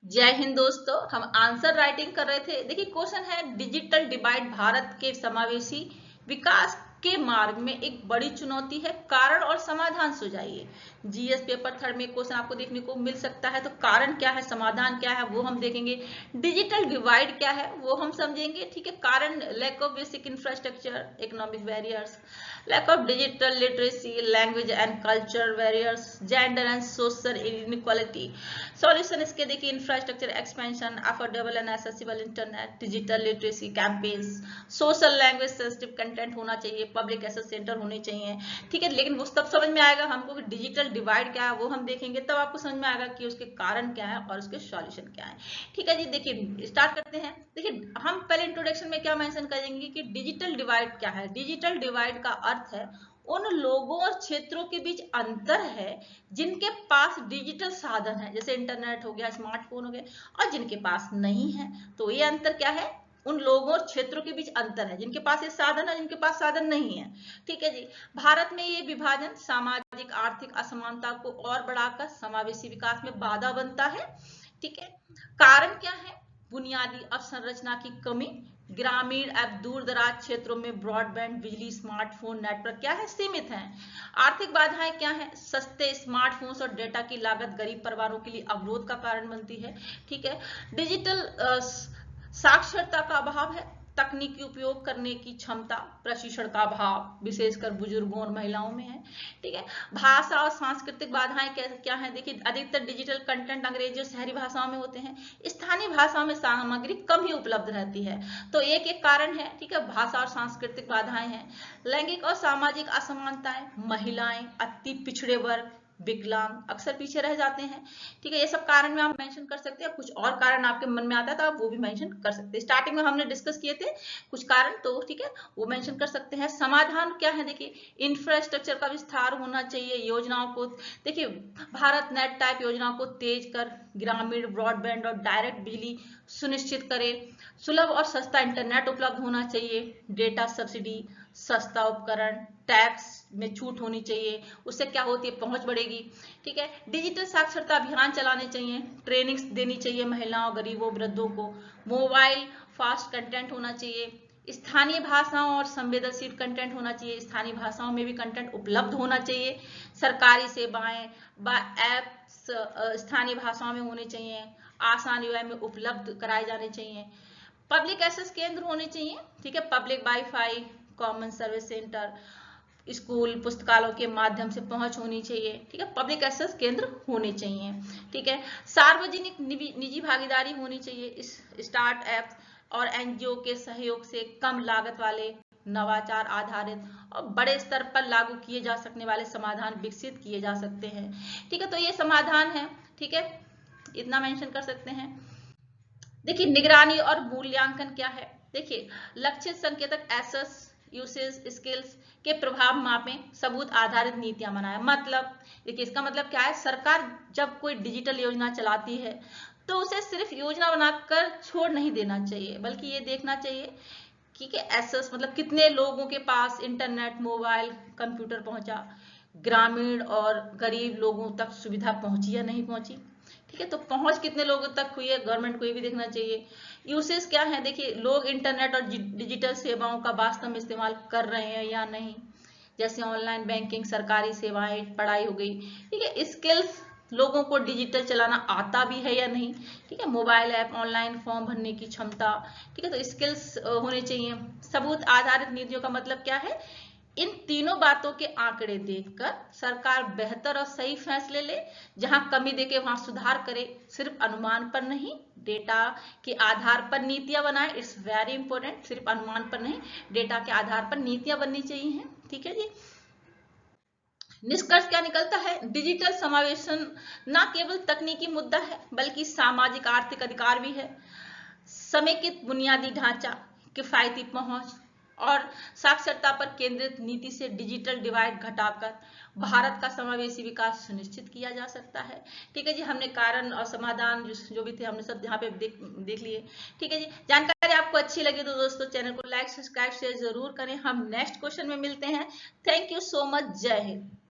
जय हिंद दोस्तों। हम आंसर राइटिंग कर रहे थे। देखिए क्वेश्चन है, डिजिटल डिवाइड भारत के समावेशी विकास के मार्ग में एक बड़ी चुनौती है, कारण और समाधान सुझाइए। जीएस पेपर थर्ड में क्वेश्चन आपको देखने को मिल सकता है। तो कारण क्या है, समाधान क्या है, वो हम देखेंगे। डिजिटल डिवाइड क्या है वो हम समझेंगे। ठीक है, कारण lack of basic infrastructure, economic barriers, lack of digital literacy, language and culture barriers, gender and social inequality. Solution इसके देखिए, infrastructure expansion, affordable and accessible internet, digital literacy campaigns, social language sensitive content होना चाहिए, public access centre होने चाहिए। ठीक है, लेकिन वो तब समझ में आएगा हमको कि डिजिटल डिवाइड क्या है, वो हम देखेंगे तब आपको समझ में आएगा कि उसके कारण क्या है और उसके सॉल्यूशन क्या है। ठीक है जी, देखिए स्टार्ट करते हैं। देखिए हम पहले इंट्रोडक्शन में क्या मेंशन करेंगे कि डिजिटल डिवाइड क्या है। डिजिटल डिवाइड का अर्थ है उन लोगों और क्षेत्रों के बीच अंतर है जिनके पास डिजिटल साधन है, जैसे इंटरनेट हो गया, स्मार्टफोन हो गया, और जिनके पास नहीं है। तो ये अंतर क्या है, उन लोगों और क्षेत्रों के बीच अंतर है, जिनके पास ये साधन है, जिनके पास साधन नहीं है। ठीक है जी, भारत में ये विभाजन सामाजिक आर्थिक असमानता को और बढ़ाकर समावेशी विकास में बाधा बनता है। ठीक है, कारण क्या है, बुनियादी अवसंरचना की कमी, ग्रामीण एवं दूर दराज क्षेत्रों में ब्रॉडबैंड बिजली स्मार्टफोन नेटवर्क क्या है, सीमित है। आर्थिक बाधाएं क्या है, सस्ते स्मार्टफोन्स और डेटा की लागत गरीब परिवारों के लिए अवरोध का कारण बनती है। ठीक है, डिजिटल साक्षरता का अभाव है, तकनीकी उपयोग करने की क्षमता, प्रशिक्षण का अभाव विशेषकर बुजुर्गों और महिलाओं में है। ठीक है, भाषा और सांस्कृतिक बाधाएं क्या है, देखिए अधिकतर डिजिटल कंटेंट अंग्रेजी और शहरी भाषाओं में होते हैं, स्थानीय भाषाओं में सामग्री कम ही उपलब्ध रहती है। तो एक एक कारण है। ठीक है, भाषा और सांस्कृतिक बाधाएं हैं। लैंगिक और सामाजिक असमानताएं, महिलाएं, अति पिछड़े वर्ग, विकलांग अक्सर पीछे रह जाते हैं। ठीक है, ये सब कारण में आप मेंशन कर सकते हैं। कुछ और कारण आपके मन में आता है तो आप वो भी मेंशन कर सकते हैं। स्टार्टिंग में हमने डिस्कस किए थे कुछ कारण, तो ठीक है वो मेंशन कर सकते हैं। समाधान क्या है, देखिए इंफ्रास्ट्रक्चर का विस्तार होना चाहिए, योजनाओं को देखिए भारत नेट टाइप योजनाओं को तेज कर ग्रामीण ब्रॉडबैंड और डायरेक्ट बिजली सुनिश्चित करे, सुलभ और सस्ता इंटरनेट उपलब्ध होना चाहिए, डेटा सब्सिडी, सस्ता उपकरण, टैक्स में छूट होनी चाहिए, उससे क्या होती है, पहुंच बढ़ेगी। ठीक है, डिजिटल साक्षरता अभियान चलाने चाहिए, ट्रेनिंग्स देनी चाहिए महिलाओं, गरीबों, वृद्धों को, मोबाइल फास्ट कंटेंट होना चाहिए, स्थानीय भाषाओं और संवेदनशील कंटेंट होना चाहिए, स्थानीय भाषाओं में भी कंटेंट उपलब्ध होना चाहिए, सरकारी सेवाएं ऐप्स स्थानीय भाषाओं में होने चाहिए, आसान यूआई में उपलब्ध कराए जाने चाहिए, पब्लिक एक्सेस केंद्र होने चाहिए। ठीक है, public wifi, common service centre, school पुस्तकालयों के माध्यम से पहुंच होनी चाहिए। ठीक है, पब्लिक एक्सेस केंद्र होने चाहिए। ठीक है, सार्वजनिक निजी भागीदारी होनी चाहिए, इस स्टार्ट ऐप और एनजीओ के सहयोग से कम लागत वाले नवाचार आधारित और बड़े स्तर पर लागू किए जा सकने वाले समाधान विकसित किए जा सकते हैं। ठीक है, तो ये समाधान है। ठीक है, इतना मेंशन कर सकते हैं। देखिए निगरानी और मूल्यांकन क्या है, देखिए लक्षित संकेतक एसेस यूसेज स्किल्स के प्रभाव मापें, सबूत आधारित नीतियां बनाएं। मतलब देखिए इसका मतलब क्या है, सरकार जब कोई डिजिटल योजना चलाती है तो उसे सिर्फ योजना बनाकर छोड़ नहीं देना चाहिए, बल्कि ये देखना चाहिए कि एसेस मतलब कितने लोगों के पास इंटरनेट मोबाइल कंप्यूटर पहुंचा, ग्रामीण और गरीब लोगों तक सुविधा पहुंची या नहीं पहुंची। ठीक है, तो पहुंच कितने लोगों तक हुई है, गवर्नमेंट को ये भी देखना चाहिए। यूसेज क्या है, देखिए लोग इंटरनेट और डिजिटल सेवाओं का वास्तव में इस्तेमाल कर रहे हैं या नहीं, जैसे ऑनलाइन बैंकिंग, सरकारी सेवाएं, पढ़ाई हो गई। ठीक है, स्किल्स लोगों को डिजिटल चलाना आता भी है या नहीं। ठीक है, मोबाइल ऐप, ऑनलाइन फॉर्म भरने की क्षमता। ठीक है, तो स्किल्स होने चाहिए। सबूत आधारित नीतियों का मतलब क्या है, इन तीनों बातों के आंकड़े देखकर सरकार बेहतर और सही फैसले ले, जहां कमी देखे वहां सुधार करे, सिर्फ अनुमान पर नहीं डेटा के आधार पर नीतियां बनाए। इट्स वेरी इंपॉर्टेंट, सिर्फ अनुमान पर नहीं डेटा के आधार पर नीतियां बननी चाहिए। ठीक है जी, निष्कर्ष क्या निकलता है, डिजिटल समावेशन न केवल तकनीकी मुद्दा है बल्कि सामाजिक आर्थिक अधिकार भी है। समेकित बुनियादी ढांचा, किफायती पहुंच और साक्षरता पर केंद्रित नीति से डिजिटल डिवाइड घटाकर भारत का समावेशी विकास सुनिश्चित किया जा सकता है। ठीक है जी, हमने कारण और समाधान जो भी थे हमने सब यहाँ पे देख लिए। ठीक है जी, जानकारी आपको अच्छी लगी तो दोस्तों चैनल को लाइक सब्सक्राइब शेयर जरूर करें। हम नेक्स्ट क्वेश्चन में मिलते हैं। थैंक यू सो मच, जय हिंद।